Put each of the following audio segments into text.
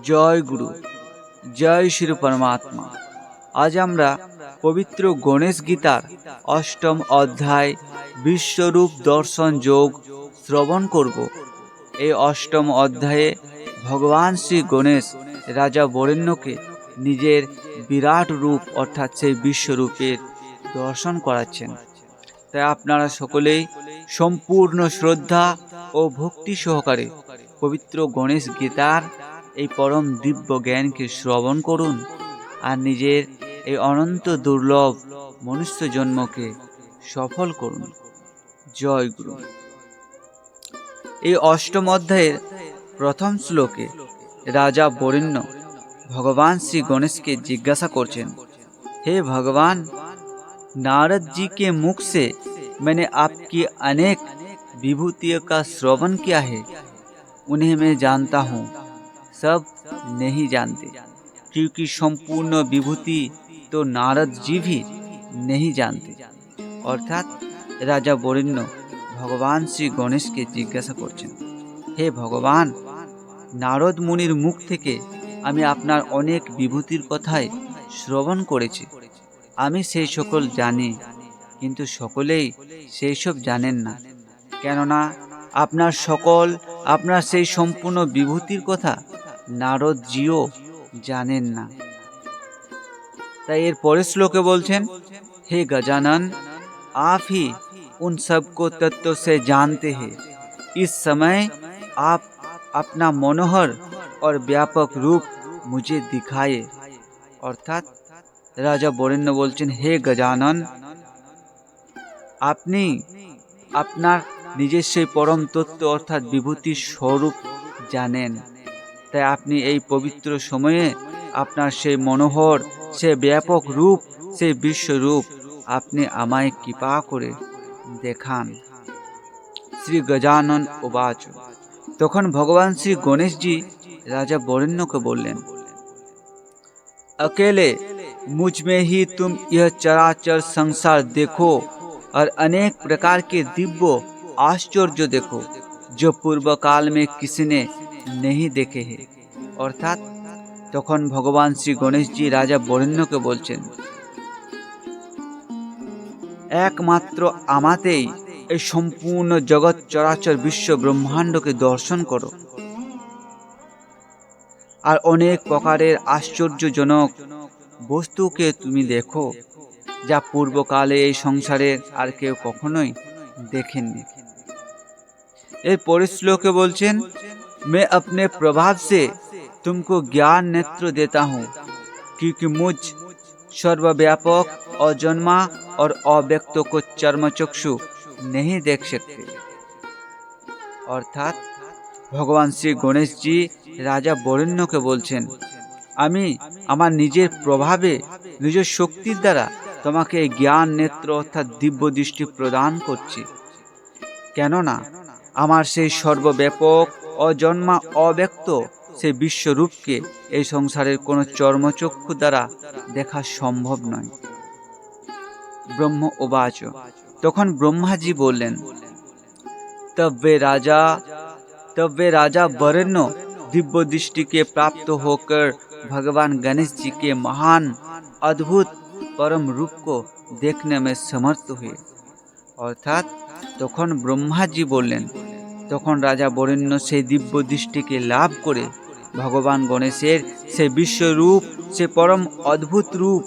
জয় গুরু, জয় শ্রী পরমাত্মা। আজ আমরা পবিত্র গণেশ গীতার অষ্টম অধ্যায় বিশ্বরূপ দর্শন যোগ শ্রবণ করব। এই অষ্টম অধ্যায়ে ভগবান শ্রী গণেশ রাজা বরেণ্যকে নিজের বিরাট রূপ অর্থাৎ সেই বিশ্বরূপের দর্শন করাচ্ছেন। তাই আপনারা সকলেই সম্পূর্ণ শ্রদ্ধা ও ভক্তি সহকারে পবিত্র গণেশ গীতার এই পরম দিব্য জ্ঞানকে শ্রবণ করুন আর নিজের এই অনন্ত দুর্লভ মনুষ্য জন্মকে সফল করুন। জয় গুরু। এই অষ্টম অধ্যায়ের প্রথম শ্লোকে রাজা বরেণ্য ভগবান শ্রী গণেশকে জিজ্ঞাসা করছেন, हे भगवान, नारद जी के मुख से मैंने आपकी अनेक विभूतियों का श्रवण किया है। उन्हें मैं जानता हूँ, सब नहीं जानते, क्योंकि संपूर्ण विभूति तो नारद जी भी नहीं जानते। अर्थात राजा बरेण्য भगवान श्री गणेश के जिज्ञासा करছেন, हे भगवान, नारद मुनिर मुख থেকে আমি আপনার অনেক বিভূতির কথাই শ্রবণ করেছি। আমি সেই সকল জানি, কিন্তু সকলেই সেই সব জানেন না, কেননা আপনার সেই সম্পূর্ণ বিভূতির কথা নারদজিও জানেন না। তাই এর পরের শ্লোকে বলছেন, हे गजानन, आप ही उन सबको तत्व से जानते हैं। इस समय आप अपना मनोहर और व्यापक रूप मुझे दिखाए। অর্থাৎ রাজা বরেণ্য বলছেন, হে গজানন, আপনি আপনার নিজের সেই পরম তত্ত্ব অর্থাৎ বিভূতির স্বরূপ জানেন। তাই আপনি এই পবিত্র সময়ে আপনার সেই মনোহর, সে ব্যাপক রূপ, সেই বিশ্বরূপ আপনি আমায় কৃপা করে দেখান। শ্রী গজানন উবাচ। তখন ভগবান শ্রী গণেশজি রাজা বরেণ্যকে বললেন, अकेले मुझ में ही तुम यह चराचर संसार देखो और अनेक प्रकार के दिव्य आश्चर्य देखो, जो पूर्व काल में किसी ने नहीं देखे हैं। অর্থাৎ তখন ভগবান শ্রী গণেশজি রাজা বরেণ্যকে বলছেন, একমাত্র আমাতেই এই সম্পূর্ণ জগৎ চরাচর বিশ্ব ব্রহ্মাণ্ডকে দর্শন করো আর অনেক প্রকারের আশ্চর্যজনক বস্তুকে তুমি দেখো, যা পূর্বকালে এই সংসারে আর কেউ কখনোই দেখেননি। এর পরের শ্লোকে বলছেন, मैं अपने प्रभाव से तुमको ज्ञान नेत्र देता हूँ, क्योंकि मुझ सर्वव्यापक अजन्मा और अव्यक्त को चर्मचक्षु नहीं देख सकते। অর্থাৎ ভগবান শ্রী গণেশজি রাজা বরেণ্যকে বলছেন, আমি আমার নিজের প্রভাবে, নিজের শক্তির দ্বারা তোমাকে জ্ঞান নেত্র অর্থাৎ দিব্য দৃষ্টি প্রদান করছি, কেননা আমার সেই সর্বব্যাপক অজন্মা অব্যক্ত সেই বিশ্বরূপকে এই সংসারের কোনো চর্মচক্ষু দ্বারা দেখা সম্ভব নয়। ব্রহ্ম উবাচ। তখন ব্রহ্মাজি বললেন, तब वे राजा वरेण्य दिव्य दृष्टि के प्राप्त होकर भगवान गणेश जी के महान अद्भुत परम रूप को देखने में समर्थ हुए। অর্থাৎ তখন ব্রহ্মাজি বললেন, তখন রাজা বরেণ্য সেই দিব্য দৃষ্টিকে লাভ করে ভগবান গণেশের সেই বিশ্বরূপ, সে পরম অদ্ভুত রূপ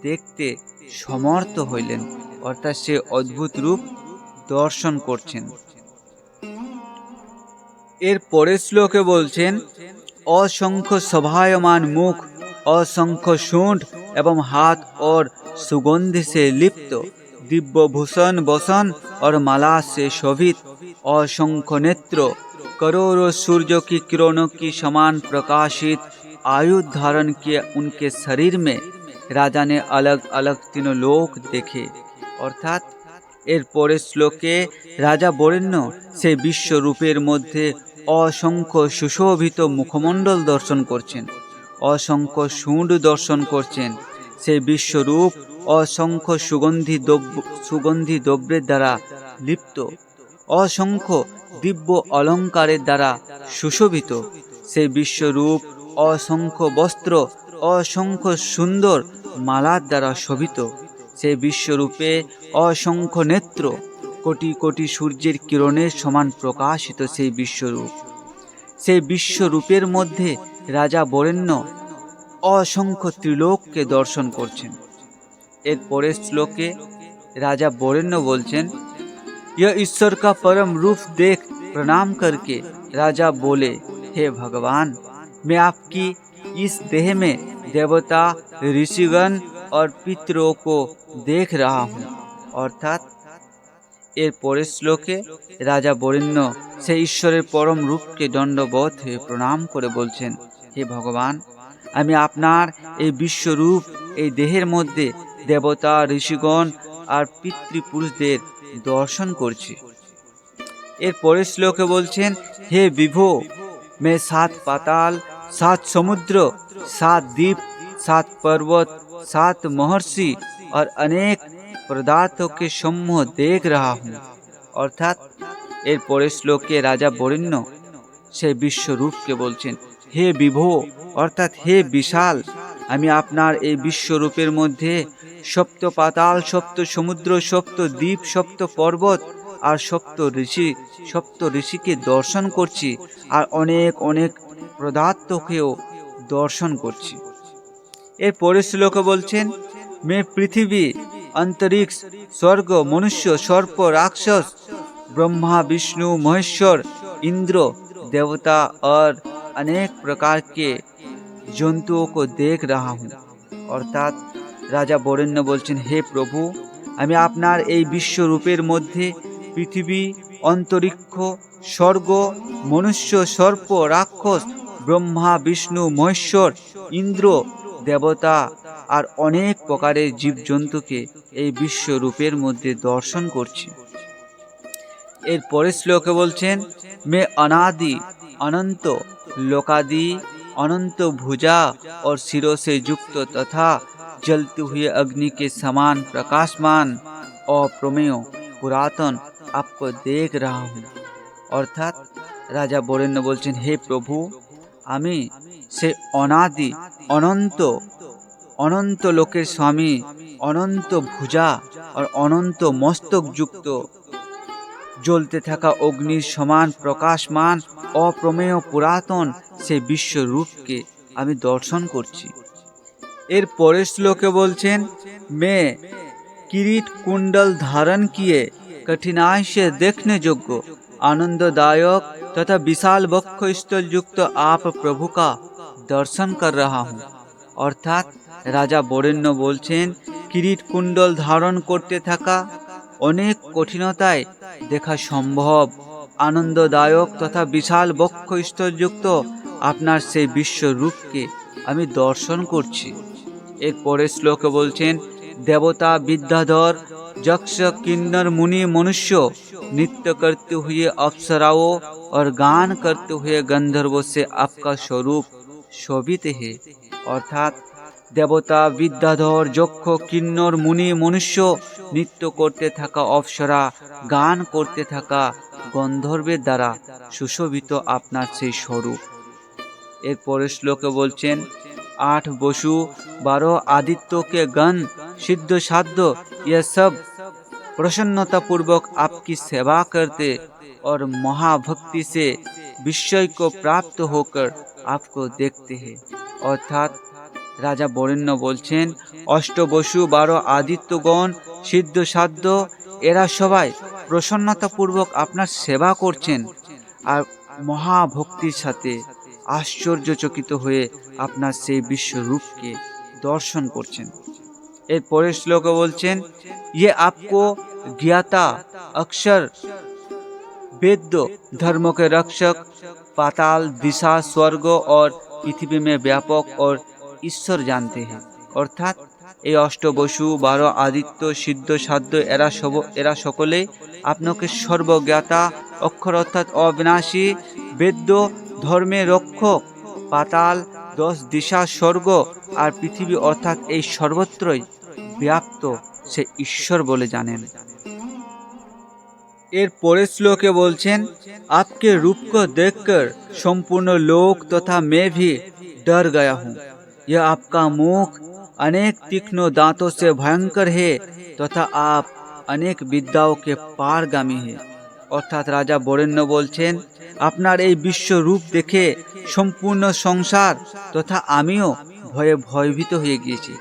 দেখতে সমর্থ হইলেন। অর্থাৎ সে অদ্ভুত রূপ দর্শন করছেন। এর পরের শ্লোকে বলছেন, असंख्य शोभायमान मुख, असंख्य सूंड एवं हाथ और सुगंधि से लिप्त, दिव्य भूषण वसन और माला से शोभित, असंख्य नेत्र, करोड़ों सूर्य की किरणों की समान प्रकाशित आयुध धारण किए उनके शरीर में राजा ने अलग अलग तीनों लोक देखे। অর্থাৎ এর পরের শ্লোকে রাজা বরেণ্য সেই বিশ্বরূপের মধ্যে অসংখ্য সুশোভিত মুখমণ্ডল দর্শন করছেন, অসংখ্য শুণ্ড দর্শন করছেন। সেই বিশ্বরূপ অসংখ্য সুগন্ধি দ্রব্যের দ্বারা লিপ্ত, অসংখ্য দিব্য অলঙ্কারের দ্বারা সুশোভিত। সেই বিশ্বরূপ অসংখ্য বস্ত্র, অসংখ্য সুন্দর মালার দ্বারা শোভিত। সেই বিশ্বরূপে অসংখ্য নেত্র, কোটি কোটি সূর্যের কিরণের সমান প্রকাশিত সেই বিশ্বরূপ। সেই বিশ্বরূপের মধ্যে রাজা বরেণ্য অসংখ্য ত্রিলোককে দর্শন করছেন। এর পরের শ্লোকে राजा बोरेन्य बोलचेन, यह ईश्वर का परम रूप देख प्रणाम करके राजा बोले, हे भगवान, मैं आपकी इस देह में देवता, ऋषिगण और पितरों को देख रहा हूँ। अर्थात एर परेर श्लोके राजा बोरेन्य से ईश्वरेर परम रूप के दंडवत हये प्रणाम करे बोलछेन, हे भगवान, आमी आपनार এই বিশ্বরূপ এই দেহের মধ্যে দেবতা, ঋষিগণ আর পিতৃপুরুষদের দর্শন করছি। এর পরের শ্লোকে বলছেন, হে বিভো, मैं 7 पाताल, 7 समुद्र, 7 द्वीप, 7 पर्वत, 7 महर्षि और अनेक पदार्थों के समूह देख रहा हूँ। अर्थात एर परेर श्लोके राजा बोरेन्य से विश्वरूपके बोलছেন, হে বিভো, अर्थात हे विशाल, আমি আপনার এই বিশ্বরূপের মধ্যে সপ্ত পাতাল, সপ্ত সমুদ্র, সপ্ত দ্বীপ, সপ্ত পর্বত আর সপ্ত ঋষিকে দর্শন করছি আর অনেক অনেক পদার্থকেও দর্শন করছি। এর পরের শ্লোকে বলছেন, मैं पृथ्वी, अंतरिक्ष, स्वर्ग, मनुष्य, सर्प, राक्षस, ब्रह्मा, विष्णु, महेश्वर, इंद्र, देवता और अनेक प्रकार के जंतुओं को देख रहा हूँ। अर्थात राजा बोरेन्य बोलছেন, হে প্রভু, আমি আপনার এই বিশ্বরূপের মধ্যে পৃথিবী, অন্তরিক্ষ, স্বর্গ, মনুষ্য, সর্প, রাক্ষস, ব্রহ্মা, বিষ্ণু, মহেশ্বর, ইন্দ্র, দেবতা আর অনেক প্রকারের জীবজন্তুকে এই বিশ্বরূপের মধ্যে দর্শন করছি। এর পরের শ্লোকে বলছেন, मैं अनादि, अनंत, लोकादि, अनंत भुजा और सिरों से युक्त तथा जलते हुए अग्नि के समान प्रकाशमान अप्रमेय पुरातन आपको देख रहा हूँ। अर्थात राजा बोरेन्य बोलছেন, हे प्रभु, আমি সে অনাদি, অনন্ত, অনন্ত লোকের স্বামী, অনন্ত ভুজা और অনন্ত মস্তক যুক্ত, জ্বলতে থাকা অগ্নির সমান প্রকাশমান অপ্রমেয় পুরাতন সে বিশ্বরূপকে আমি দর্শন করছি। এর পরের শ্লোকে বলছেন, मैं किरीट कुंडल धारण किए कठिनाई से देखने योग्य आनंददायक तथा विशाल वक्ष स्थल युक्त आप प्रभु का दर्शन कर रहा हूँ। अर्थात राजा बोरेन्य बोलছেন, किरीट कुंडल धारण करते থাকা, অনেক কঠিনতায় দেখা সম্ভব, আনন্দদায়ক তথা বিশাল বক্ষস্থলযুক্ত আপনার সেই বিশ্বরূপকে আমি দর্শন করছি। এর পরের শ্লোকে বলছেন, देवता, विद्याधर, यक्ष, किन्नर, मुनि, मनुष्य, नृत्य करते हुए अप्सराओं और गान करते हुए गंधर्वों से आपका स्वरूप शोभित है। अर्थात देवता, विद्याधर, यक्ष, किन्नर, मुनि, मनुष्य, नृत्य करते থাকা অপ্সরা, গান করতে থাকা গন্ধর্বের দ্বারা সুশোভিত আপনার সেই স্বরূপ। এর পরের শ্লোকে বলছেন, 8 বসু, 12 आदित्य के गण, सिद्ध साध्य, यह सब प्रसन्नता पूर्वक आपकी सेवा करते और महाभक्ति से विषय को प्राप्त होकर आपको देखते हैं। अर्थात राजा बोरेन्य बोलছেন, অষ্টবসু, 12 আদিত্যগণ, সিদ্ধ সাধ্য, এরা সবাই প্রসন্নতাপূর্বক আপনার সেবা করছেন আর মহাভক্তির সাথে আশ্চর্যচকিত হয়ে আপনার সেই বিশ্বরূপকে দর্শন করছেন। এর পরের শ্লোকে বলছেন, ये आपको ज्ञाता, अक्षर, वेद्य, धर्म के रक्षक, पाताल, दिशा, स्वर्ग और पृथ्वी में व्यापक और ईश्वर जानते हैं। अर्थात এই অষ্টবসু, 12 আদিত্য, সিদ্ধ সাধ্য এরা সকলে আপনাকে সর্বজ্ঞাতা, অক্ষর অর্থাৎ অবিনাশী, বেদ্য, ধর্মের রক্ষক, পাতাল, 10 দিশা, স্বর্গ আর পৃথিবী অর্থাৎ এই সর্বত্রই ব্যাপ্ত সে ঈশ্বর বলে জানেন। এর পরের শ্লোকে বলছেন, आपके रूप को देखकर संपूर्ण लोक तथा मैं भी डर गया हूँ। यह आपका मुख अनेक तीक्ष्ण दांतों से भयंकर है तथा आप अनेक विद्याओं के पारगामी है। অর্থাৎ রাজা বরেণ্য বলছেন, আপনার এই বিশ্ব রূপ দেখে সম্পূর্ণ সংসার তথা আমিও ভয়ে ভয়ভীত হয়ে গিয়েছি।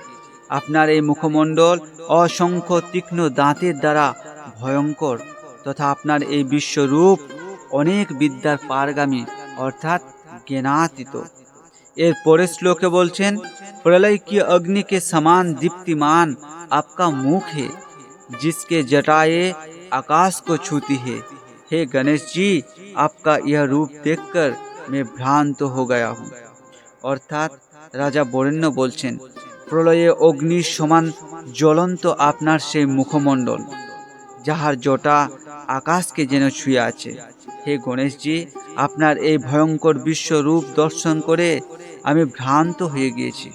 আপনার এই মুখমণ্ডল অসংখ্য তীক্ষ্ণ দাঁতের দ্বারা ভয়ঙ্কর তথা আপনার এই বিশ্বরূপ অনেক বিদ্যার পারগামী অর্থাৎ জ্ঞানাতীত। এর পরের শ্লোকে বলছেন, प्रलय की अग्नि के समान दीप्तिमान आपका मुख है, जिसके जटाएं आकाश को छूती है। हे गणेश जी, आपका यह रूप देखकर मैं भ्रांत हो गया हूँ। অর্থাৎ রাজা বরেণ্য বলছেন, প্রলয়ে অগ্নির সমান জ্বলন্ত আপনার সেই মুখমণ্ডল, যাহার জটা আকাশকে যেন ছুঁয়ে আছে। হে গণেশজি, আপনার এই ভয়ঙ্কর বিশ্বরূপ দর্শন করে আমি ভ্রান্ত হয়ে গিয়েছি।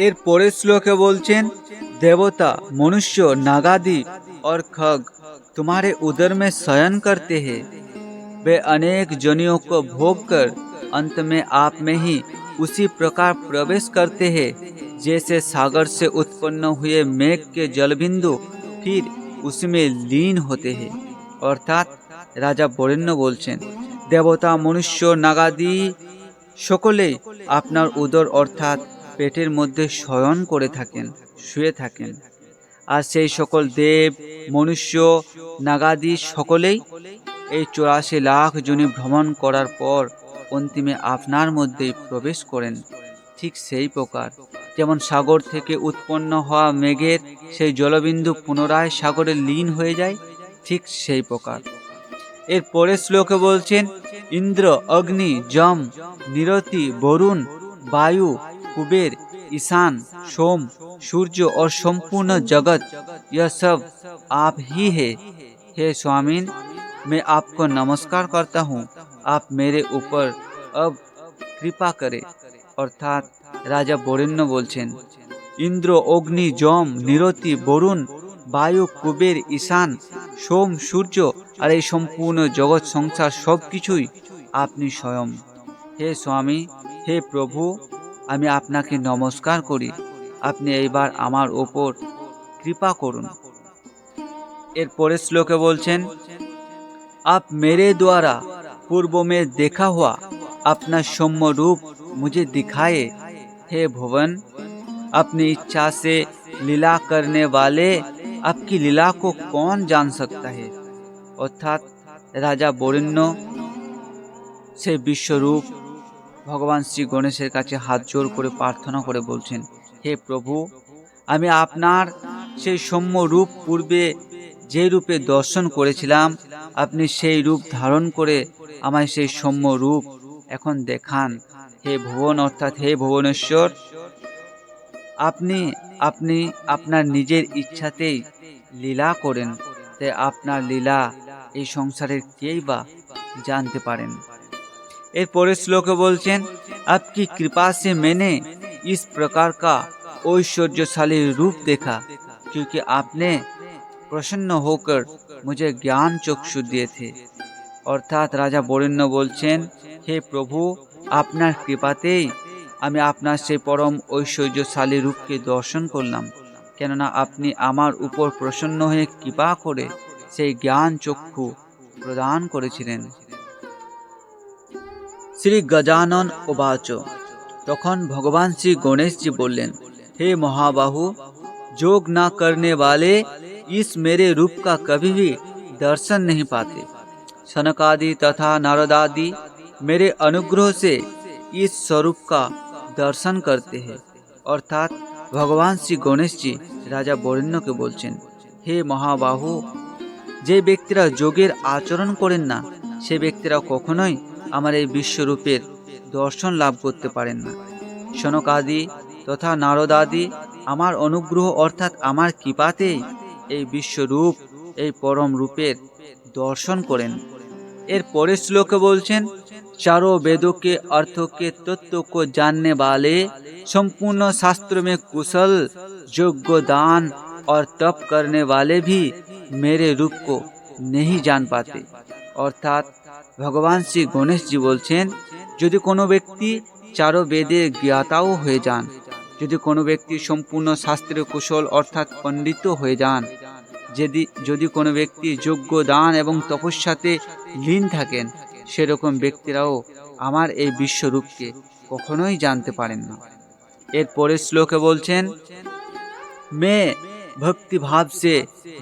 এর পরের শ্লোকে বলছেন, देवता मनुष्य नागादि और खग तुम्हारे उदर में शयन करते हैं। वे अनेक जनियों को भोग कर अंत में आप में ही उसी प्रकार प्रवेश करते हैं जैसे सागर से उत्पन्न हुए मेघ के जलबिंदु फिर उसमें लीन होते हैं। অর্থাৎ রাজা বরেণ্য বলছেন, দেবতা মনুষ্য নাগাদি সকলেই আপনার উদর অর্থাৎ পেটের মধ্যে শয়ন করে থাকেন, শুয়ে থাকেন। আর সেই সকল দেব মনুষ্য নাগাদি সকলেই এই 84 লাখ যোনি ভ্রমণ করার পর অন্তিমে আপনার মধ্যেই প্রবেশ করেন। ঠিক সেই প্রকার যেমন সাগর থেকে উৎপন্ন হওয়া মেঘের সেই জলবিন্দু পুনরায় সাগরে লীন হয়ে যায়, ঠিক সেই প্রকার। এর পরের শ্লোকে বলছেন, इंद्र अग्नि जम निरति वरुण वायु कुबेर ईशान सोम सूर्य और संपूर्ण जगत यह सब आप ही है। हे स्वामी, मैं आपको नमस्कार करता हूँ, आप मेरे ऊपर अब कृपा करें। অর্থাৎ রাজা বরেণ্য বলছেন, ইন্দ্র অগ্নি যম নিরতি বরুণ বায়ু কুবের ঈশান সোম সূর্য আর এই সম্পূর্ণ জগৎ সংসার সব কিছুই আপনি স্বয়ং। হে স্বামী, হে প্রভু, আমি আপনাকে নমস্কার করি, আপনি এইবার আমার ওপর কৃপা করুন। এর পরের শ্লোকে বলছেন, आप मेरे द्वारा पूर्व में देखा हुआ अपना सौम्य रूप मुझे दिखाए। हे भुवन, अपनी इच्छा से लीला करने वाले आपकी लीला को कौन जान सकता है। অর্থাৎ রাজা বরেণ্য সেই বিশ্বরূপ ভগবান শ্রী গণেশের কাছে হাত জোর করে প্রার্থনা করে বলছেন, হে প্রভু, আমি আপনার সেই সৌম্য রূপ পূর্বে যে রূপে দর্শন করেছিলাম, আপনি সেই রূপ ধারণ করে আমায় সেই সৌম্য রূপ এখন দেখান। হে ভুবন অর্থাৎ হে ভুবনেশ্বর, আপনি আপনি আপনার নিজের ইচ্ছাতেই লীলা করেন, তাই আপনার লীলা এই সংসারের কেই বা জানতে পারেন। এর পরের শ্লোকে বলছেন, आपकी कृपा से मैंने इस प्रकार का ऐश्वर्यशाली रूप देखा क्योंकि आपने प्रसन्न होकर मुझे ज्ञान चक्षु दिए थे। অর্থাৎ রাজা বরেণ্য বলছেন, হে প্রভু, আপনার কৃপাতেই আমি আপনার সেই পরম ঐশ্বর্যশালী রূপকে দর্শন করলাম, কেননা আপনি আমার উপর প্রসন্ন হয়ে কৃপা করে সেই জ্ঞান চক্ষু প্রদান করেছিলেন। শ্রী গজানন উবাচ, তখন ভগবান শ্রী গণেশজি বললেন, हे महाबाहु, जोग न करने वाले इस मेरे रूप का कभी भी दर्शन नहीं पाते। सनकादि तथा नारदादि मेरे अनुग्रह से इस स्वरूप का दर्शन करते हैं। অর্থাৎ ভগবান শ্রী গণেশজি রাজা বরেণ্যকে বলছেন, হে মহাবাহু, যে ব্যক্তিরা যোগের আচরণ করেন না সে ব্যক্তিরা কখনোই আমার এই বিশ্বরূপের দর্শন লাভ করতে পারেন না। সনকাদি তথা নারদাদি আমার অনুগ্রহ অর্থাৎ আমার কৃপাতেই এই বিশ্বরূপ এই পরম রূপের দর্শন করেন। এর পরের শ্লোকে বলছেন, चारों वेदों के अर्थों के तत्व को जानने वाले, संपूर्ण शास्त्र में कुशल, योग्य दान और तप करने वाले भी मेरे रूप को नहीं जान पाते। অর্থাৎ ভগবান শ্রী গণেশজি বলছেন, যদি কোনো ব্যক্তি চারো বেদের জ্ঞাতাও হয়ে যান, যদি কোনো ব্যক্তি সম্পূর্ণ শাস্ত্রীয় কুশল অর্থাৎ পণ্ডিত হয়ে যান, যদি কোনো ব্যক্তি যোগ্য দান এবং তপস্যাতে লীন থাকেন, সেরকম ব্যক্তিরাও আমার এই বিশ্বরূপকে কখনোই জানতে পারেন না। এর পরের শ্লোকে বলছেন, मैं भक्ति भाव से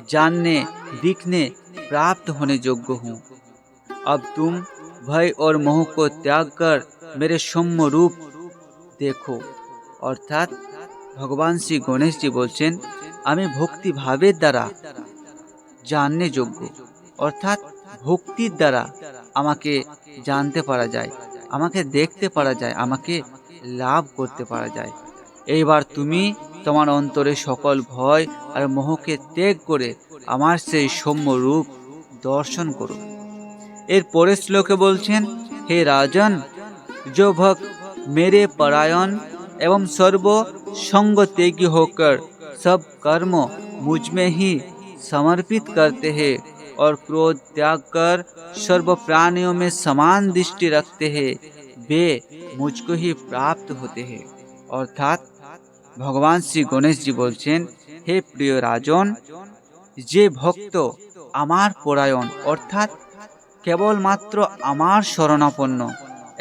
जानने दिखने प्राप्त होने योग्य हूँ। अब तुम भय और मोह को त्याग कर मेरे सौम्य रूप देखो। অর্থাৎ ভগবান শ্রী গণেশজি বলছেন, আমি ভক্তি ভাবের দ্বারা জাননে যোগ্য, অর্থাৎ ভক্তির দ্বারা আমাকে জানতে পারা যায়, আমাকে দেখতে পারা যায়, আমাকে লাভ করতে পারা যায়। এইবার তুমি তোমার অন্তরে সকল ভয় আর মোহকে ত্যাগ করে আমার সেই সৌম্য রূপ দর্শন করো। এর পরের শ্লোকে বলছেন, हे राजन, जो भक्त मेरे परायण एवं सर्व संग त्यागी होकर सब कर्म मुझ में ही समर्पित करते हैं और क्रोध त्याग कर सर्व प्राणियों में समान दृष्टि रखते हैं, वे मुझको ही प्राप्त होते हैं। অর্থাৎ ভগবান শ্রী গণেশজি বলছেন, হে প্রিয় রাজন, যে ভক্ত আমার পরায়ণ অর্থাৎ কেবলমাত্র আমার শরণাপন্ন,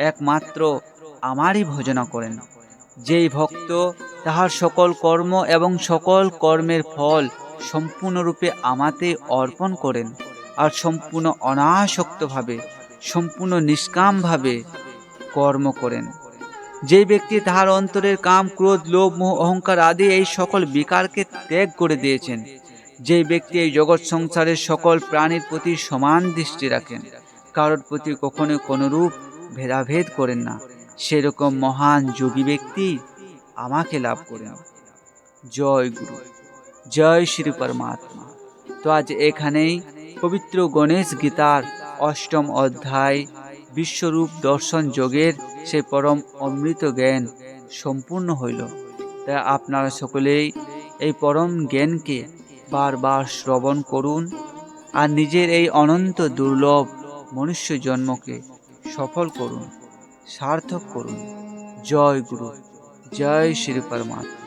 একমাত্র আমারই ভজনা করেন, যেই ভক্ত তাহার সকল কর্ম এবং সকল কর্মের ফল সম্পূর্ণরূপে আমাতে অর্পণ করেন আর সম্পূর্ণ অনাসক্তভাবে, সম্পূর্ণ নিষ্কামভাবে কর্ম করেন, যেই ব্যক্তি তাহার অন্তরের কাম, ক্রোধ, লোভ, মোহ, অহংকার আদি এই সকল বিকারকে ত্যাগ করে দিয়েছেন, যেই ব্যক্তি এই জগৎ সংসারের সকল প্রাণীর প্রতি সমান দৃষ্টি রাখেন, কারোর প্রতি কখনো কোনরূপ ভেদাভেদ করেন না, সেরকম মহান যোগী ব্যক্তি আমাকে লাভ করেন। জয় গুরু, জয় শ্রী পরমাত্মা। তো আজ এখানেই পবিত্র গণেশ গীতার অষ্টম অধ্যায় বিশ্বরূপ দর্শন যোগের সেই পরম অমৃত জ্ঞান সম্পূর্ণ হইল। তাই আপনারা সকলেই এই পরম জ্ঞানকে বারবার শ্রবণ করুন আর নিজের এই অনন্ত দুর্লভ মনুষ্য জন্মকে সফল করুন, সার্থক করুন। জয় গুরু, জয় শ্রী পরমাত্মা।